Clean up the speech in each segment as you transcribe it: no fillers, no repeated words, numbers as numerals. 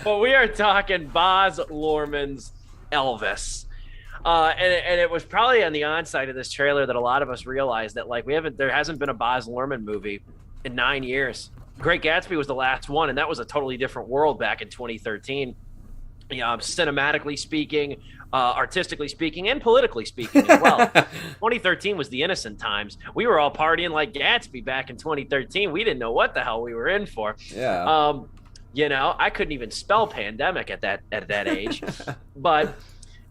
Well, we are talking Baz Luhrmann's Elvis. And it was probably on the onside of this trailer that a lot of us realized that like there hasn't been a Baz Luhrmann movie in 9 years. Great Gatsby was the last one, and that was a totally different world back in 2013. Cinematically speaking, artistically speaking, and politically speaking as well. 2013 was the innocent times. We were all partying like Gatsby back in 2013. We didn't know what the hell we were in for. Yeah. I couldn't even spell pandemic at that age. But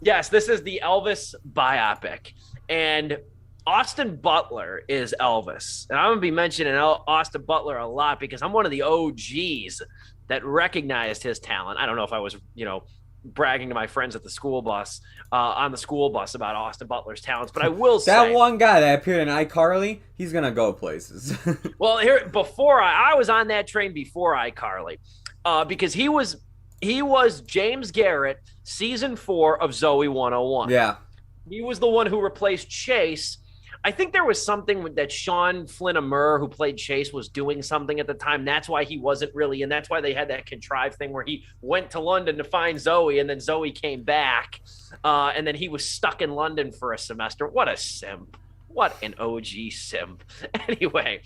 yes, this is the Elvis biopic, and Austin Butler is Elvis. And I'm going to be mentioning Austin Butler a lot because I'm one of the OGs that recognized his talent. I don't know if I was, bragging to my friends at the school bus, on the school bus about Austin Butler's talents, but I will say that one guy that appeared in iCarly, he's going to go places. Well, here before I was on that train before iCarly, because he was James Garrett, season 4 of Zoe 101. Yeah. He was the one who replaced Chase. I think there was something that Sean Flynn Amur, who played Chase, was doing something at the time. That's why he wasn't really, and that's why they had that contrived thing where he went to London to find Zoe, and then Zoe came back, and then he was stuck in London for a semester. What a simp. What an OG simp. Anyway,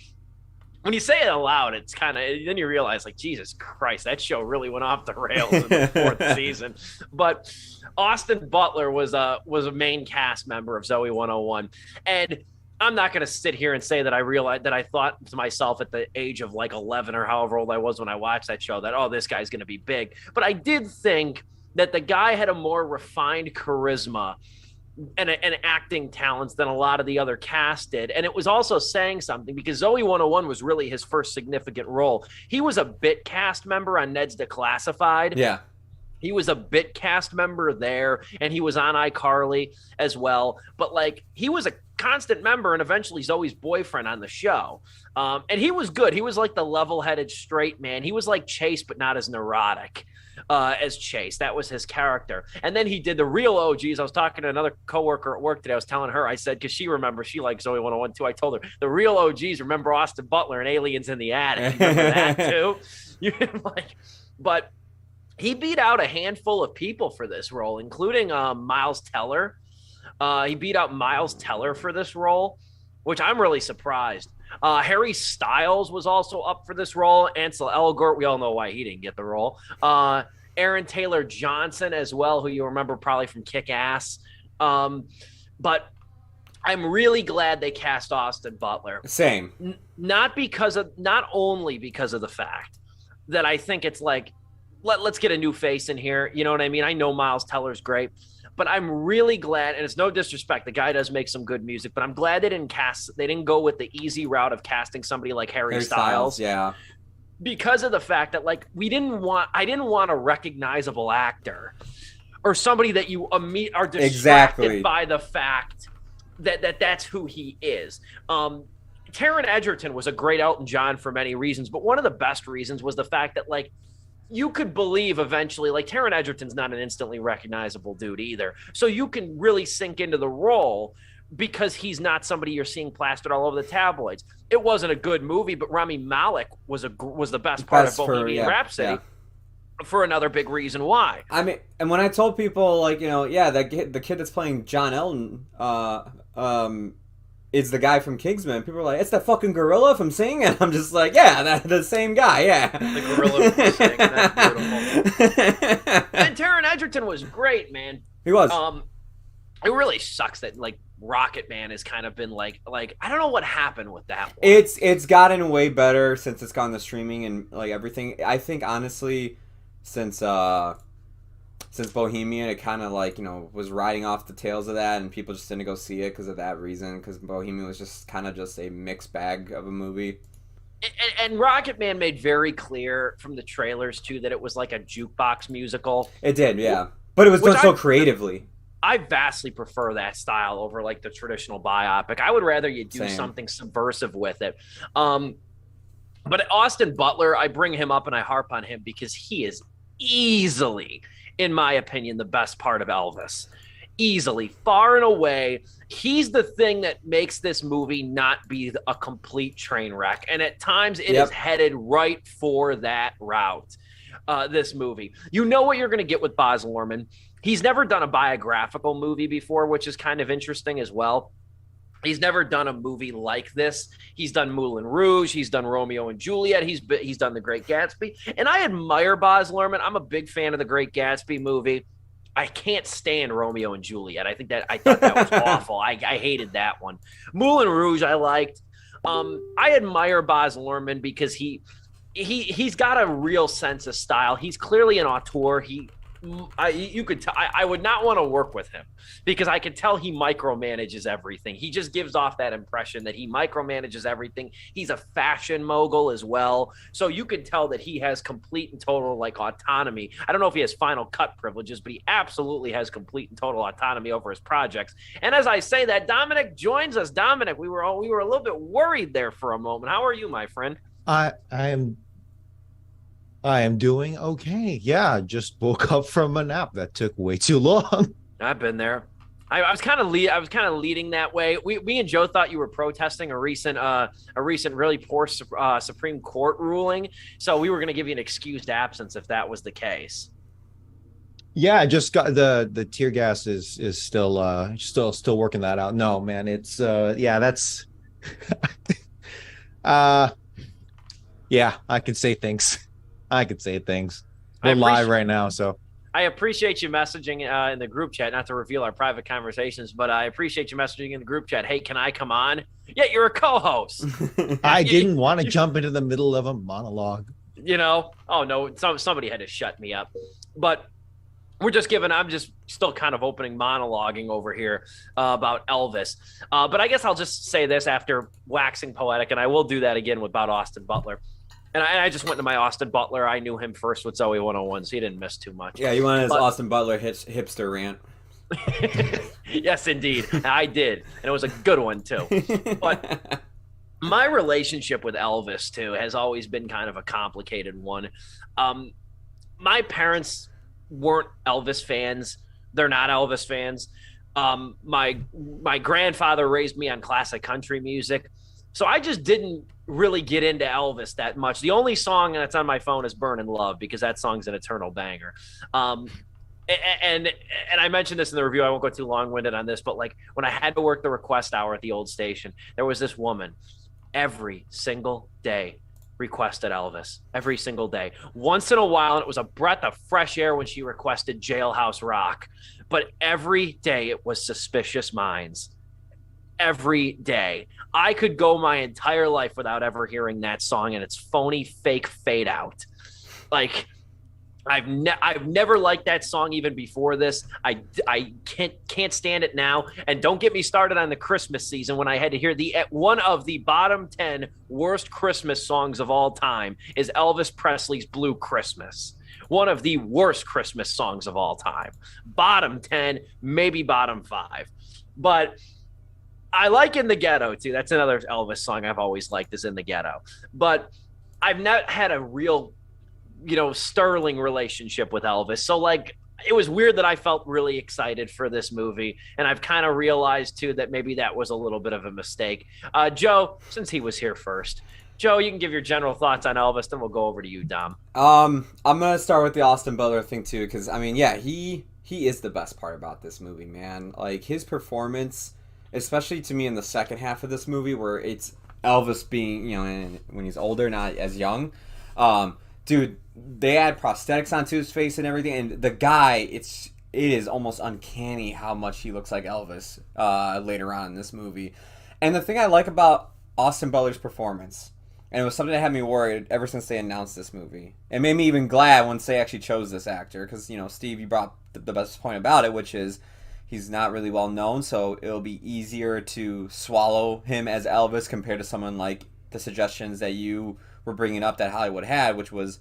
when you say it aloud, it's kind of, then you realize, like, Jesus Christ, that show really went off the rails in the 4th season. But Austin Butler was a main cast member of Zoe 101. And I'm not going to sit here and say that I realized that I thought to myself at the age of like 11 or however old I was when I watched that show that, oh, this guy's going to be big. But I did think that the guy had a more refined charisma and acting talents than a lot of the other cast did. And it was also saying something because Zoe 101 was really his first significant role. He was a bit cast member on Ned's Declassified. Yeah. He was a bit cast member there, and he was on iCarly as well. But like, he was a constant member and eventually Zoe's boyfriend on the show. And he was good. He was like the level-headed straight man. He was like Chase, but not as neurotic as Chase. That was his character. And then he did the real OGs. I was talking to another coworker at work today. I was telling her, I said, because she remembers, she likes Zoe 101 too. I told her the real OGs remember Austin Butler and Aliens in the Attic. You remember that too? But he beat out a handful of people for this role, including Miles Teller. He beat out Miles Teller for this role, which I'm really surprised. Harry Styles was also up for this role. Ansel Elgort, we all know why he didn't get the role. Aaron Taylor Johnson as well, who you remember probably from Kick-Ass. But I'm really glad they cast Austin Butler. Same. Not only because of the fact that I think it's like, let's get a new face in here. You know what I mean? I know Miles Teller's great, but I'm really glad, and it's no disrespect, the guy does make some good music, but I'm glad they didn't go with the easy route of casting somebody like Harry Styles. Yeah. Because of the fact that like I didn't want a recognizable actor or somebody that you are distracted by the fact that that's who he is. Taron Egerton was a great Elton John for many reasons, but one of the best reasons was the fact that like you could believe eventually, like Taron Egerton's not an instantly recognizable dude either. So you can really sink into the role because he's not somebody you're seeing plastered all over the tabloids. It wasn't a good movie, but Rami Malek was the best part of Bohemian Rhapsody for another big reason why. I mean, and when I told people like, the kid that's playing John Elton, is the guy from Kingsman. People are like, it's that fucking gorilla from Sing, and I'm just like, yeah, that's the same guy, yeah. The gorilla from Sing, that's beautiful. And Taron Egerton was great, man. He was. It really sucks that like Rocket Man has kind of been like I don't know what happened with that one. It's gotten way better since it's gone to streaming and like everything. I think honestly, since Bohemian, it kind of like, was riding off the tails of that, and people just didn't go see it because of that reason, because Bohemian was just kind of just a mixed bag of a movie. And Rocket Man made very clear from the trailers, too, that it was like a jukebox musical. It did, yeah. But it was done so creatively. I vastly prefer that style over like the traditional biopic. I would rather you do something subversive with it. But Austin Butler, I bring him up and I harp on him because he is easily, in my opinion, the best part of Elvis. Easily, far and away, he's the thing that makes this movie not be a complete train wreck. And at times it is headed right for that route. this movie. You know what you're going to get with Baz Luhrmann. He's never done a biographical movie before, which is kind of interesting as well. He's never done a movie like this. He's done Moulin Rouge. He's done Romeo and Juliet. He's done The Great Gatsby. And I admire Baz Luhrmann. I'm a big fan of The Great Gatsby movie. I can't stand Romeo and Juliet. I thought that was awful. I hated that one. Moulin Rouge I liked. I admire Baz Luhrmann because he's got a real sense of style. He's clearly an auteur. You could tell I would not want to work with him because I could tell he micromanages everything. He just gives off that impression that he micromanages everything. He's a fashion mogul as well. So you could tell that he has complete and total like autonomy. I don't know if he has final cut privileges, but he absolutely has complete and total autonomy over his projects. And as I say that, Dominic joins us. Dominic, we were a little bit worried there for a moment. How are you, my friend? I am doing okay. Yeah, just woke up from a nap that took way too long. I've been there. I was kind of leading that way. Me and Joe thought you were protesting a recent really poor Supreme Court ruling, so we were going to give you an excused absence if that was the case. Yeah, I just got the tear gas is still working that out. No, man, it's that's yeah, I can say things. We're live right now, so I appreciate you messaging in the group chat, not to reveal our private conversations, but I appreciate you messaging in the group chat. Hey, can I come on? Yeah, you're a co-host. I didn't want to jump into the middle of a monologue. Oh no, somebody had to shut me up. But I'm just still kind of monologuing over here about Elvis. But I guess I'll just say this after waxing poetic, and I will do that again about Austin Butler. And I just went to my Austin Butler. I knew him first with Zoe 101, so he didn't miss too much. Yeah, you wanted his Austin Butler hipster rant. Yes, indeed. I did. And it was a good one, too. But my relationship with Elvis, too, has always been kind of a complicated one. My parents weren't Elvis fans. They're not Elvis fans. My grandfather raised me on classic country music. So I just didn't really get into Elvis that much. The only song that's on my phone is Burnin' Love because that song's an eternal banger. And I mentioned this in the review. I won't go too long-winded on this, but like when I had to work the request hour at the old station, there was this woman every single day requested Elvis. Every single day. Once in a while, and it was a breath of fresh air when she requested Jailhouse Rock. But every day it was Suspicious Minds. Every day. I could go my entire life without ever hearing that song and its phony fake fade out. Like I've never liked that song even before this. I can't stand it now. And don't get me started on the Christmas season when I had to hear one of the bottom 10 worst Christmas songs of all time is Elvis Presley's Blue Christmas. One of the worst Christmas songs of all time. Bottom 10, maybe bottom 5. But I like In the Ghetto, too. That's another Elvis song I've always liked is In the Ghetto. But I've not had a real, sterling relationship with Elvis. So, like, it was weird that I felt really excited for this movie. And I've kind of realized, too, that maybe that was a little bit of a mistake. Joe, since he was here first, Joe, you can give your general thoughts on Elvis, then we'll go over to you, Dom. I'm going to start with the Austin Butler thing, too, because, I mean, yeah, he is the best part about this movie, man. Like, his performance, especially to me in the second half of this movie where it's Elvis being, when he's older, not as young. Dude, they add prosthetics onto his face and everything, and the guy, it is almost uncanny how much he looks like Elvis later on in this movie. And the thing I like about Austin Butler's performance, and it was something that had me worried ever since they announced this movie. It made me even glad once they actually chose this actor, because, Steve, you brought the best point about it, which is he's not really well known, so it'll be easier to swallow him as Elvis compared to someone like the suggestions that you were bringing up that Hollywood had, which was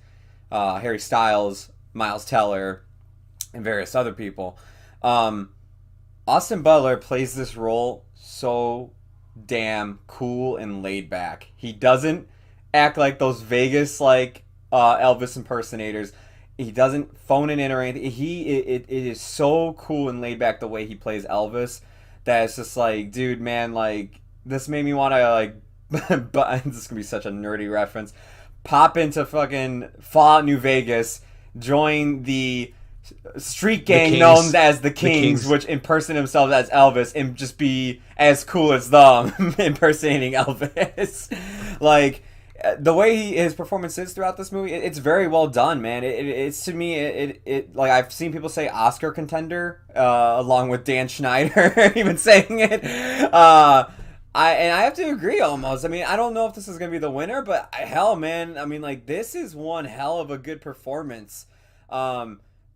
Harry Styles, Miles Teller, and various other people. Austin Butler plays this role so damn cool and laid back. He doesn't act like those Vegas Elvis impersonators. He doesn't phone it in or anything. It is so cool and laid back the way he plays Elvis that it's just like, dude, man, like this made me want to but this is gonna be such a nerdy reference. pop into fucking Fallout New Vegas, join the street gang known as the Kings, which impersonate themselves as Elvis, and just be as cool as them impersonating Elvis. Like, the way his performance is throughout this movie, it's very well done, man. It's to me, it like I've seen people say Oscar contender, along with Dan Schneider even saying it. I have to agree almost. I mean, I don't know if this is gonna be the winner, but hell, man, I mean, like, this is one hell of a good performance.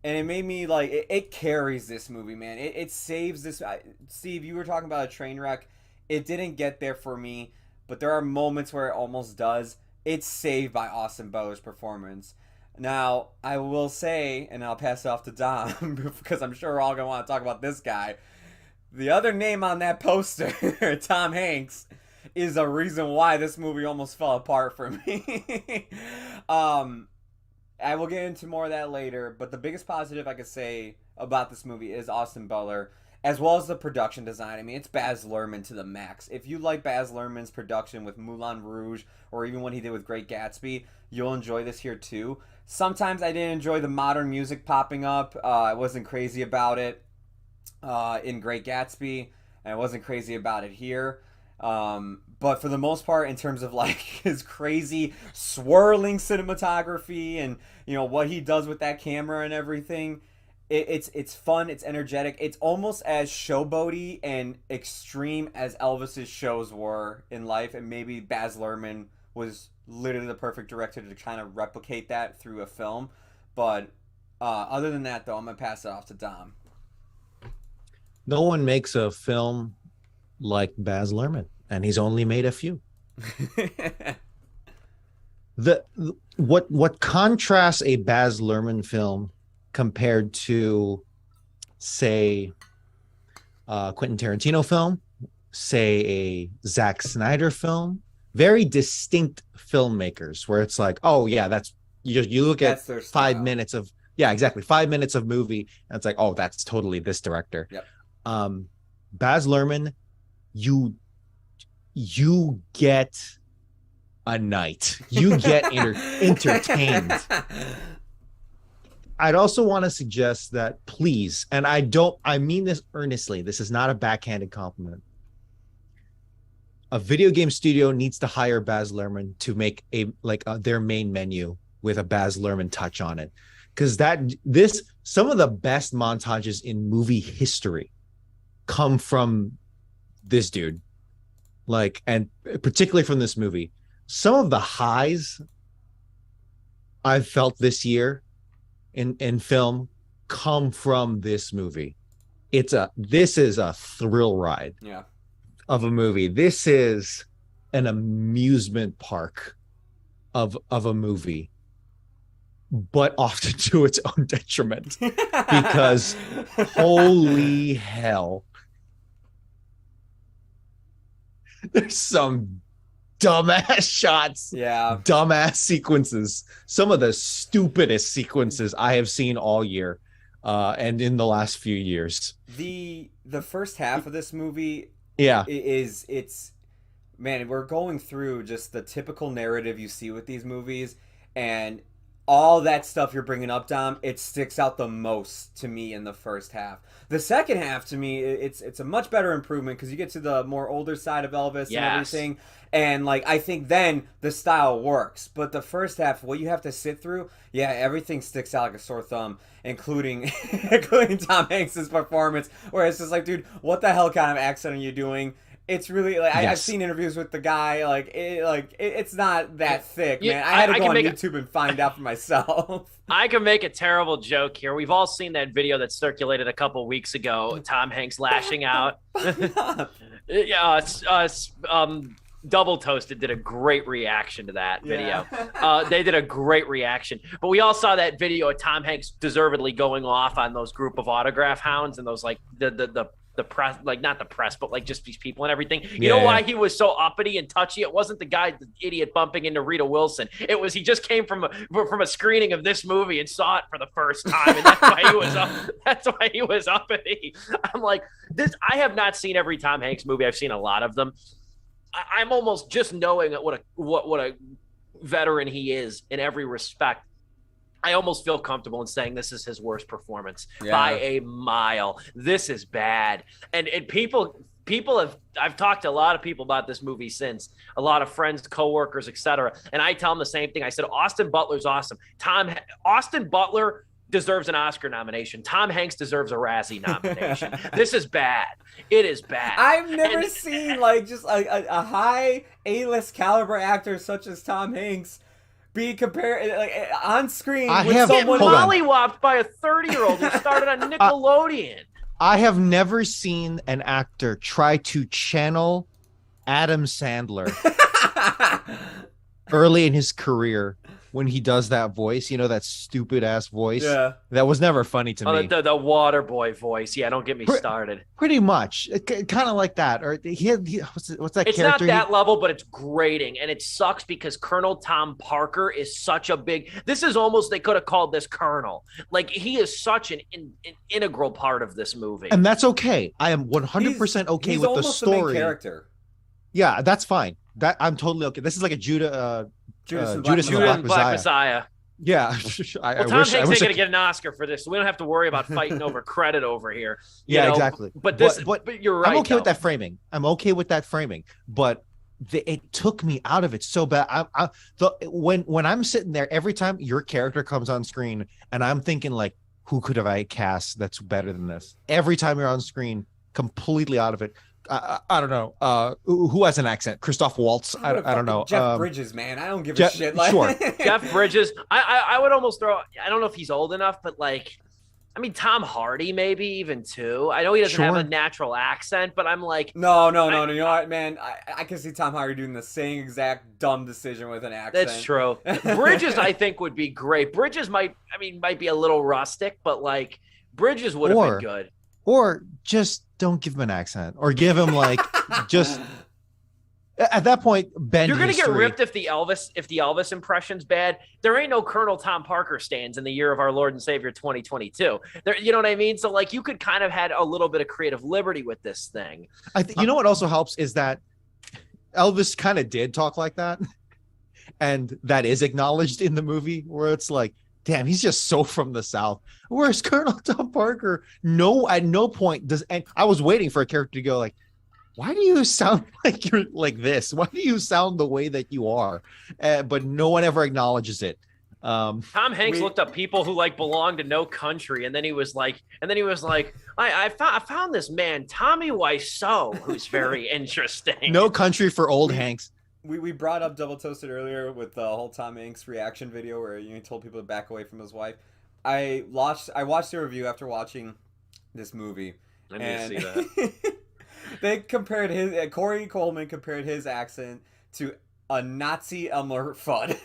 And it made me, like, it carries this movie, man. It saves this. Steve, you were talking about a train wreck. It didn't get there for me, but there are moments where it almost does. It's saved by Austin Butler's performance. Now, I will say, and I'll pass it off to Dom, because I'm sure we're all going to want to talk about this guy. The other name on that poster, Tom Hanks, is a reason why this movie almost fell apart for me. I will get into more of that later, but the biggest positive I could say about this movie is Austin Butler, as well as the production design. I mean, it's Baz Luhrmann to the max. If you like Baz Luhrmann's production with Moulin Rouge, or even what he did with Great Gatsby, you'll enjoy this here too. Sometimes I didn't enjoy the modern music popping up. I wasn't crazy about it in Great Gatsby, and I wasn't crazy about it here. But for the most part, in terms of like his crazy swirling cinematography and, you know, what he does with that camera and everything, it's fun, it's energetic, it's almost as showboaty and extreme as Elvis's shows were in life, and maybe Baz Luhrmann was literally the perfect director to kind of replicate that through a film. But other than that, though, I'm gonna pass it off to Dom. No one makes a film like Baz Luhrmann, and he's only made a few. What contrasts a Baz Luhrmann film compared to, say, Quentin Tarantino film, say a Zack Snyder film, very distinct filmmakers where it's like, oh yeah, that's you look at 5 minutes of, yeah, exactly, 5 minutes of movie and it's like, oh, that's totally this director. Yep. Baz Luhrmann, you get a night, you get entertained. I'd also want to suggest that, please, and I mean this earnestly, this is not a backhanded compliment, a video game studio needs to hire Baz Luhrmann to make their main menu with a Baz Luhrmann touch on it, because some of the best montages in movie history come from this dude, like, and particularly from this movie. Some of the highs I've felt this year in film come from this movie. This is a thrill ride, yeah, of a movie. This is an amusement park of a movie, but often to its own detriment, because holy hell, there's some dumbass shots, dumbass sequences, some of the stupidest sequences I have seen all year, and in the last few years. The first half of this movie, it's man, we're going through just the typical narrative you see with these movies, and all that stuff you're bringing up, Dom, it sticks out the most to me in the first half. The second half, to me, it's a much better improvement because you get to the more older side of Elvis and everything. And, like, I think then the style works. But the first half, what you have to sit through, everything sticks out like a sore thumb, including Tom Hanks' performance, where it's just like, dude, what the hell kind of accent are you doing? It's really, like, I've seen interviews with the guy, it's not that thick, man. I had to go on YouTube and find out for myself. I can make a terrible joke here. We've all seen that video that circulated a couple weeks ago, Tom Hanks lashing out. Double Toasted did a great reaction to that video. They did a great reaction. But we all saw that video of Tom Hanks deservedly going off on those group of autograph hounds and those, like, the press, like, not the press, but like just these people and everything. You know why he was so uppity and touchy? It wasn't the idiot bumping into Rita Wilson. It was he just came from a screening of this movie and saw it for the first time, and that's why he was that's why he was uppity. I'm like, this. I have not seen every Tom Hanks movie. I've seen a lot of them. I'm almost just knowing what a veteran he is in every respect, I almost feel comfortable in saying this is his worst performance by a mile. This is bad. And people have, I've talked to a lot of people about this movie since, a lot of friends, coworkers, etc. And I tell them the same thing. I said, Austin Butler's awesome. Austin Butler deserves an Oscar nomination. Tom Hanks deserves a Razzie nomination. This is bad. It is bad. I've never seen like just a high A-list caliber actor such as Tom Hanks be compared like on screen with someone mollywopped by a 30-year-old who started on Nickelodeon. I have never seen an actor try to channel Adam Sandler early in his career when he does that voice, you know, that stupid ass voice. Yeah. That was never funny to me. The water boy voice. Yeah, don't get me started. Pretty much. Kind of like that. Or what's that it's character? It's not that level, but it's grating. And it sucks because Colonel Tom Parker is such a big... This is almost... They could have called this Colonel. Like, he is such an integral part of this movie. And that's okay. I am 100% okay with the story. The main character. Yeah, that's fine. That I'm totally okay. This is like a Judas and the Black Messiah. Yeah. Tom Hanks ain't going to get an Oscar for this, so we don't have to worry about fighting over credit over here. You know? Exactly. But you're right. I'm okay with that framing. But it took me out of it so bad. When I'm sitting there, every time your character comes on screen, and I'm thinking like, who could have I cast that's better than this? Every time you're on screen, completely out of it. I don't know. Who has an accent? Christoph Waltz? I don't know. Jeff Bridges, man. I don't give a shit. Like... Sure. Jeff Bridges. I would almost throw... I don't know if he's old enough, but like... I mean, Tom Hardy maybe even too. I know he doesn't have a natural accent, but I'm like... No. You know what, man? I can see Tom Hardy doing the same exact dumb decision with an accent. That's true. Bridges, I think, would be great. Bridges might be a little rustic, but like Bridges would have been good. Or just don't give him an accent, or give him like just at that point bend. You're gonna get ripped if the Elvis impression's bad. There ain't no Colonel Tom Parker stands in the year of our Lord and Savior 2022. There, you know what I mean? So like you could kind of had a little bit of creative liberty with this thing. I think you know what also helps is that Elvis kind of did talk like that, and that is acknowledged in the movie where it's like, damn, he's just so from the South. Whereas Colonel Tom Parker, at no point does, and I was waiting for a character to go like, why do you sound like you're like this? Why do you sound the way that you are? But no one ever acknowledges it. Tom Hanks looked up people who like belong to no country, and then he was like, I found this man, Tommy Wiseau, who's very interesting. No country for old Hanks. We brought up Double Toasted earlier with the whole Tom Hanks reaction video where he told people to back away from his wife. I watched the review after watching this movie. I need to see that. They compared Corey Coleman compared his accent to a Nazi Elmer Fudd.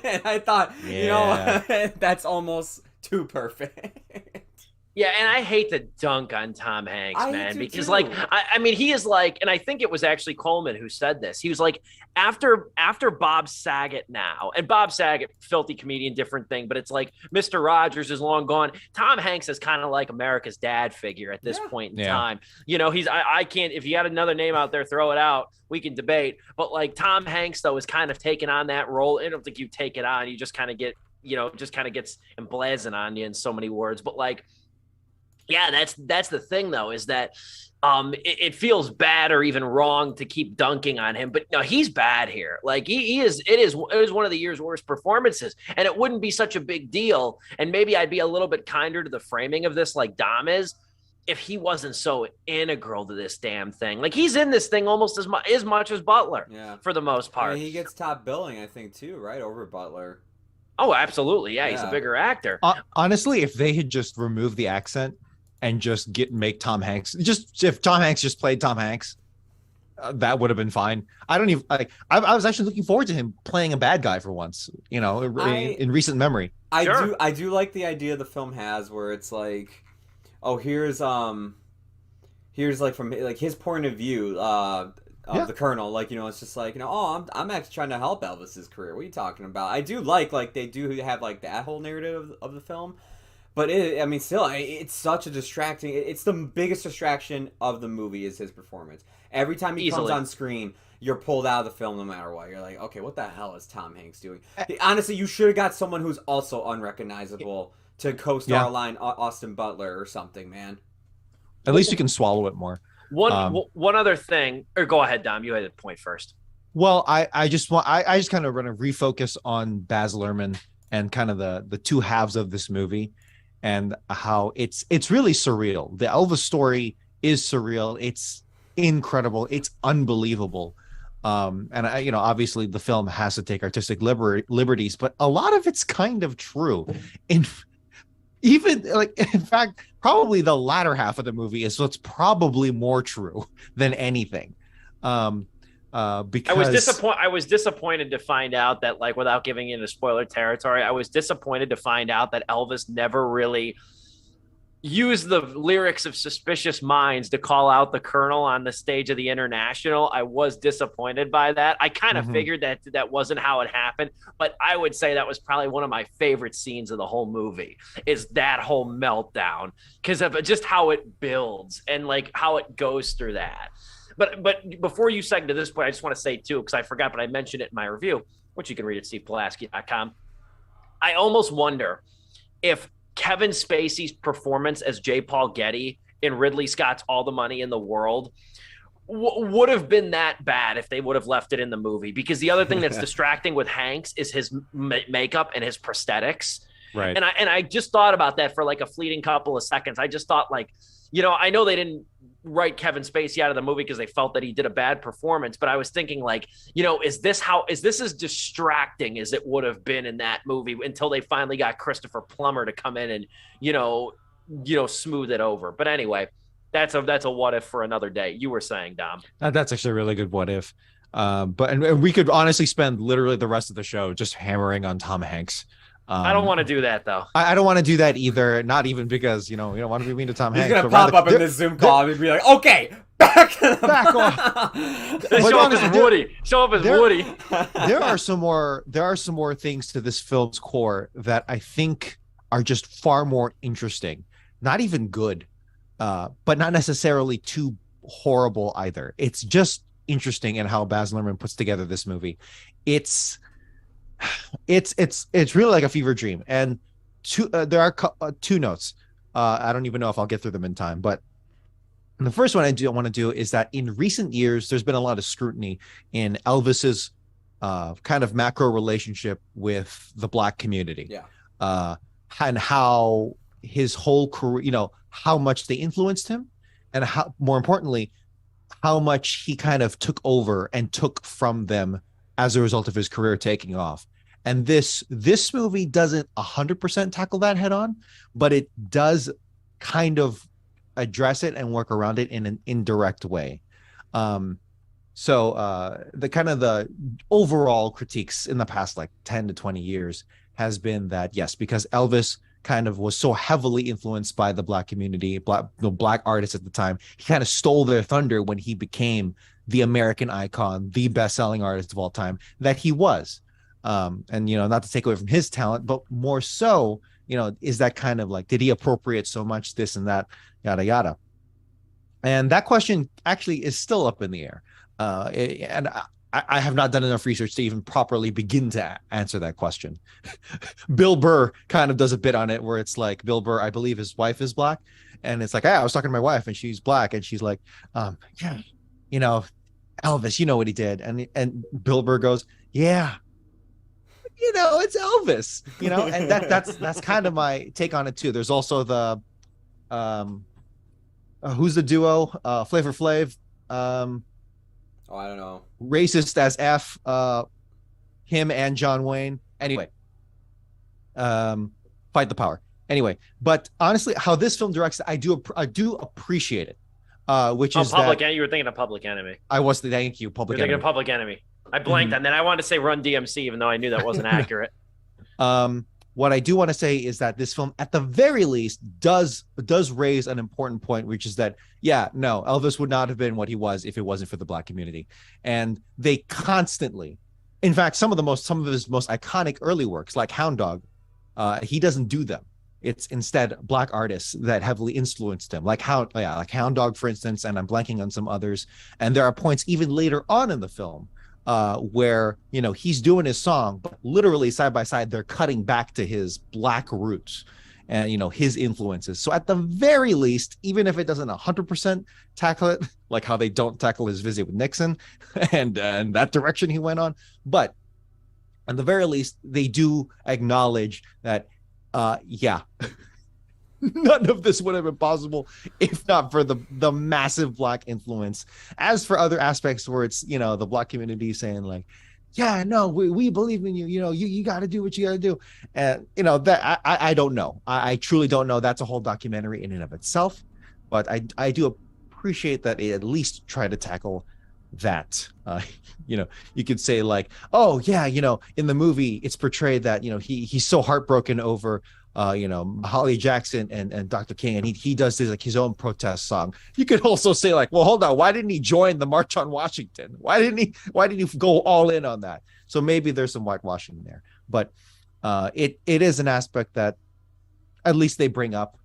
And I thought, you know, that's almost too perfect. Yeah, and I hate to dunk on Tom Hanks, man, because too. like I mean he is like, and I think it was actually Coleman who said this. He was like, after Bob Saget now, and Bob Saget, filthy comedian, different thing, but it's like Mr. Rogers is long gone. Tom Hanks is kind of like America's dad figure at this point in time. You know, I can't, if you had another name out there, throw it out. We can debate. But like Tom Hanks though is kind of taking on that role. I don't think you take it on. You just kind of get, you know, just kind of gets emblazoned on you in so many words. But like, yeah, that's the thing though, is that it feels bad or even wrong to keep dunking on him, but no, he's bad here. Like it is one of the year's worst performances, and it wouldn't be such a big deal. And maybe I'd be a little bit kinder to the framing of this, like Dom is, if he wasn't so integral to this damn thing. Like he's in this thing almost as much as Butler, for the most part. I mean, he gets top billing, I think, too, right, over Butler. Oh, absolutely, yeah. He's a bigger actor. Honestly, if they had just removed the accent and just make Tom Hanks, if Tom Hanks just played Tom Hanks, that would have been fine. I don't even like. I was actually looking forward to him playing a bad guy for once. You know, in recent memory. I do like the idea the film has where it's like, oh, here's like from like his point of view of the Colonel. Like, you know, it's just like, you know, oh, I'm actually trying to help Elvis's career. What are you talking about? I do like they do have like that whole narrative of the film. But it's such a distracting. It's the biggest distraction of the movie is his performance. Every time he comes on screen, you're pulled out of the film no matter what. You're like, okay, what the hell is Tom Hanks doing? Honestly, you should have got someone who's also unrecognizable to co-star line Austin Butler or something, man. At least you can swallow it more. One other thing, or go ahead, Dom. You had a point first. Well, I just kind of want to refocus on Baz Luhrmann and kind of the two halves of this movie, and how it's really surreal. The Elvis story is surreal. It's incredible. It's unbelievable. And obviously the film has to take artistic liberties, but a lot of it's kind of true. In fact, probably the latter half of the movie is what's probably more true than anything. Because I was disappointed to find out that, like, without giving into spoiler territory, I was disappointed to find out that Elvis never really used the lyrics of Suspicious Minds to call out the Colonel on the stage of the International. I was disappointed by that. I kind of figured that wasn't how it happened, but I would say that was probably one of my favorite scenes of the whole movie, is that whole meltdown, because of just how it builds and like how it goes through that. But before you segue to this point, I just want to say too, because I forgot, but I mentioned it in my review, which you can read at stevepulaski.com. I almost wonder if Kevin Spacey's performance as J. Paul Getty in Ridley Scott's All the Money in the World would have been that bad if they would have left it in the movie. Because the other thing that's distracting with Hanks is his makeup and his prosthetics. Right. And I just thought about that for like a fleeting couple of seconds. I just thought, like, I know they didn't write Kevin Spacey out of the movie because they felt that he did a bad performance, but I was thinking, like, is this as distracting as it would have been in that movie until they finally got Christopher Plummer to come in and smooth it over. But anyway, that's a what if for another day. You were saying, Dom. That's actually a really good what if. But we could honestly spend literally the rest of the show just hammering on Tom Hanks. I don't want to do that, though. I don't want to do that either. Not even because, we don't want to be mean to Tom Hanks. He's going to pop up in this Zoom call and be like, okay, back off. Show up as Woody. There are some more things to this film's core that I think are just far more interesting. Not even good, but not necessarily too horrible either. It's just interesting in how Baz Luhrmann puts together this movie. It's really like a fever dream. And there are two notes. I don't even know if I'll get through them in time, but the first one I do want to do is that in recent years, there's been a lot of scrutiny in Elvis's kind of macro relationship with the Black community. Yeah. And how his whole career, how much they influenced him, and how, more importantly, how much he kind of took over and took from them as a result of his career taking off. And this movie doesn't 100% tackle that head on, but it does kind of address it and work around it in an indirect way. So the overall critiques in the past like 10 to 20 years has been that, yes, because Elvis kind of was so heavily influenced by the Black community, Black artists at the time, he kind of stole their thunder when he became the American icon, the best-selling artist of all time that he was. And not to take away from his talent, but more so, is that kind of like, did he appropriate so much this and that, yada yada. And that question actually is still up in the air. And I have not done enough research to even properly begin to answer that question. Bill Burr kind of does a bit on it where it's like, Bill Burr, I believe his wife is Black, and it's like, I was talking to my wife and she's Black, and she's like, Elvis, what he did, and Bill Burr goes, yeah, it's Elvis, and that's kind of my take on it too. There's also the who's the duo, Flavor Flav, I don't know, racist as F, him and John Wayne. Anyway, fight the power. Anyway, but honestly, how this film directs, I do appreciate it. Which is Public Enemy. You were thinking of Public Enemy. I was. Thank you, Public Enemy. You're thinking of Public Enemy. I blanked, and then I wanted to say Run DMC, even though I knew that wasn't accurate. What I do want to say is that this film, at the very least, does raise an important point, which is that, Elvis would not have been what he was if it wasn't for the Black community. And they constantly, in fact, some of his most iconic early works, like Hound Dog, he doesn't do them. It's instead Black artists that heavily influenced him, like Hound Dog, for instance, and I'm blanking on some others. And there are points even later on in the film where, you know, he's doing his song, but literally side by side, they're cutting back to his Black roots and, you know, his influences. So at the very least, even if it doesn't 100% tackle it, like how they don't tackle his visit with Nixon and that direction he went on, but at the very least, they do acknowledge that, yeah, none of this would have been possible if not for the massive Black influence. As for other aspects where it's, you know, the Black community saying like, yeah, no, we believe in you, you know, you got to do what you got to do. And, you know, that I don't know. I truly don't know. That's a whole documentary in and of itself. But I do appreciate that it at least try to tackle that. You know, you could say like, oh yeah, you know, in the movie it's portrayed that, you know, he's so heartbroken over you know, Holly Jackson and Dr. King, and he does this like his own protest song. You could also say like, well, hold on, why didn't he join the March on Washington? Why didn't he go all in on that? So maybe there's some whitewashing there, but it is an aspect that at least they bring up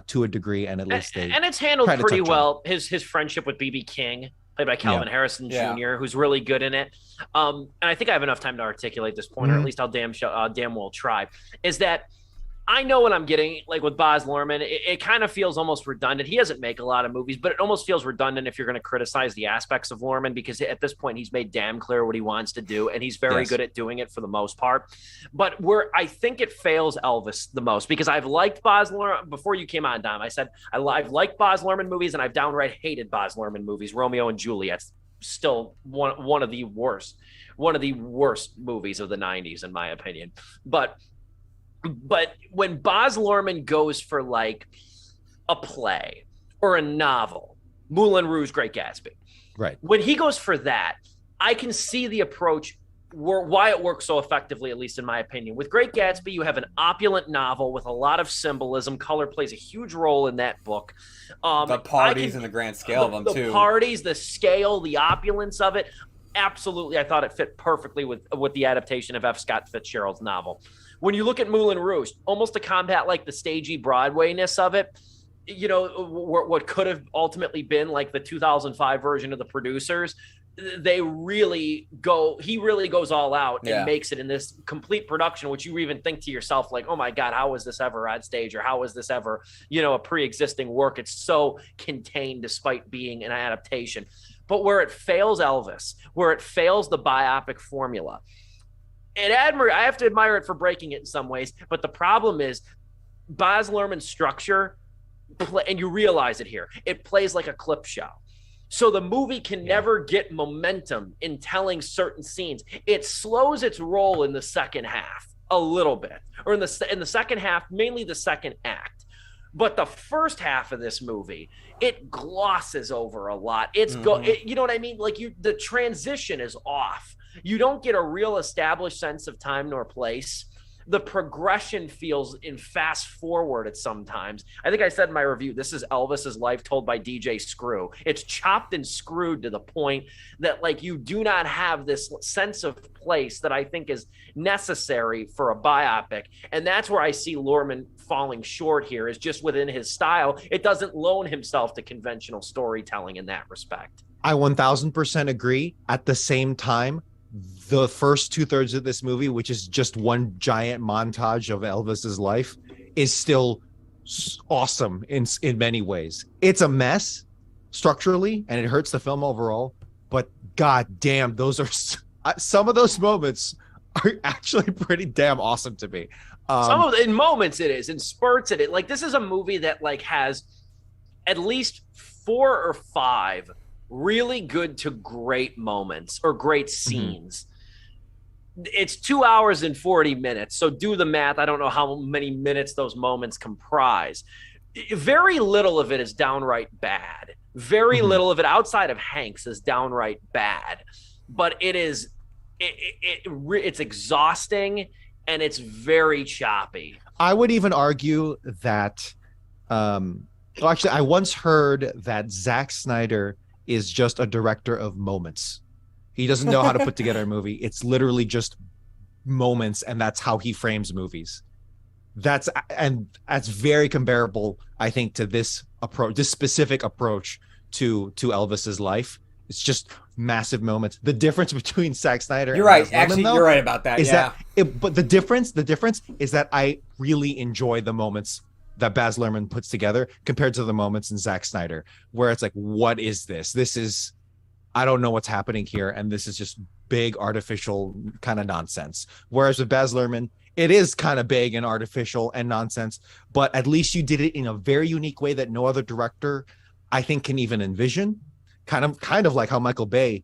to a degree, and at least they and it's handled pretty well. His friendship with BB King, played by Calvin Harrison Jr., who's really good in it. And I think I have enough time to articulate this point, or at least I'll damn well try. Is that I know what I'm getting, like with Baz Luhrmann, it kind of feels almost redundant. He doesn't make a lot of movies, but it almost feels redundant if you're going to criticize the aspects of Luhrmann, because at this point he's made damn clear what he wants to do, and he's very good at doing it for the most part. But where I think it fails Elvis the most, because I've liked Baz Luhrmann before you came on, Dom. I said I've liked Baz Luhrmann movies, and I've downright hated Baz Luhrmann movies. Romeo and Juliet's still one of the worst movies of the 90s, in my opinion. But when Baz Luhrmann goes for like a play or a novel, Moulin Rouge, Great Gatsby, right? When he goes for that, I can see the approach why it works so effectively, at least in my opinion. With Great Gatsby, you have an opulent novel with a lot of symbolism. Color plays a huge role in that book. The parties and the grand scale of them too. The parties, the scale, the opulence of it. Absolutely, I thought it fit perfectly with the adaptation of F. Scott Fitzgerald's novel. When you look at Moulin Rouge, almost to combat like the stagey Broadway-ness of it, you know, what could have ultimately been like the 2005 version of The Producers, he really goes all out and makes it in this complete production, which you even think to yourself like, oh my God, how was this ever on stage, or how was this ever, you know, a pre-existing work? It's so contained despite being an adaptation. But where it fails Elvis, where it fails the biopic formula, I have to admire it for breaking it in some ways, but the problem is Baz Luhrmann's structure, and you realize it here, it plays like a clip show. So the movie can never get momentum in telling certain scenes. It slows its roll in the second half a little bit, or in the second half, mainly the second act. But the first half of this movie, it glosses over a lot. You know what I mean? Like the transition is off. You don't get a real established sense of time nor place. The progression feels in fast forward at sometimes. I think I said in my review, this is Elvis's life told by DJ Screw. It's chopped and screwed to the point that like you do not have this sense of place that I think is necessary for a biopic. And that's where I see Luhrmann falling short here, is just within his style. It doesn't loan himself to conventional storytelling in that respect. I 1000% agree. At the same time, the first 2/3 of this movie, which is just one giant montage of Elvis's life, is still awesome in many ways. It's a mess structurally, and it hurts the film overall. But god damn, those are some of those moments are actually pretty damn awesome to me. In moments it is, in spurts it is. Like this is a movie that like has at least 4 or 5 really good to great moments or great scenes. It's 2 hours and 40 minutes. So do the math. I don't know how many minutes those moments comprise. Very little of it is downright bad. Very little of it outside of Hanks is downright bad, but it's exhausting and it's very choppy. I would even argue that, actually I once heard that Zack Snyder is just a director of moments. He doesn't know how to put together a movie. It's literally just moments, and that's how he frames movies. That's very comparable, I think, to this approach, this specific approach to Elvis's life. It's just massive moments. The difference between Zack Snyder You're and right. Actually, though, you're right about that. is Yeah. but the difference is that I really enjoy the moments that Baz Luhrmann puts together compared to the moments in Zack Snyder, where it's like, what is this? This is, I don't know what's happening here, and this is just big artificial kind of nonsense. Whereas with Baz Luhrmann, it is kind of big and artificial and nonsense, but at least you did it in a very unique way that no other director, I think, can even envision. Kind of like how Michael Bay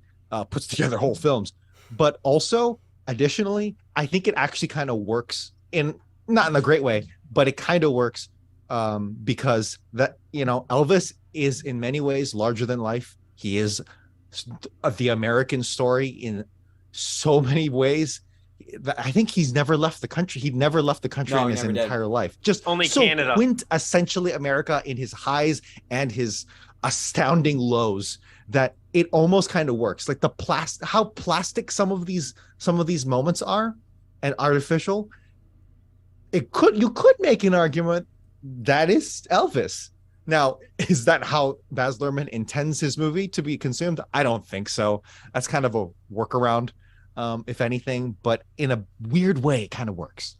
puts together whole films. But also, additionally, I think it actually kind of works not in a great way, but it kind of works because that, Elvis is in many ways larger than life. He is the American story in so many ways. I think he's never left the country. He'd never left the country in his entire life. Just only so Canada. Essentially America in his highs and his astounding lows, that it almost kind of works. Like how plastic some of these moments are and artificial. You could make an argument that is Elvis. Now, is that how Baz Luhrmann intends his movie to be consumed? I don't think so. That's kind of a workaround, if anything, but in a weird way, it kind of works.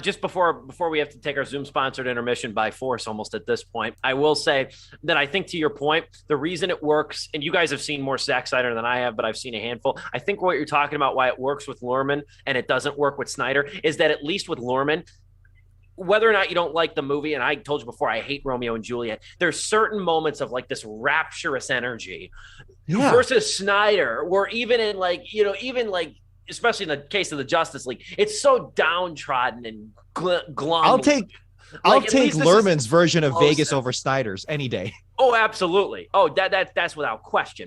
Just before we have to take our Zoom-sponsored intermission by force almost at this point, I will say that I think, to your point, the reason it works, and you guys have seen more Zack Snyder than I have, but I've seen a handful. I think what you're talking about, why it works with Luhrmann and it doesn't work with Snyder, is that at least with Luhrmann, whether or not you don't like the movie, and I told you before, I hate Romeo and Juliet, there's certain moments of like this rapturous energy versus Snyder, where even in especially in the case of the Justice League, it's so downtrodden and glum. I'll take Luhrmann's version of Vegas over Snyder's any day. Oh, absolutely. Oh, that's without question.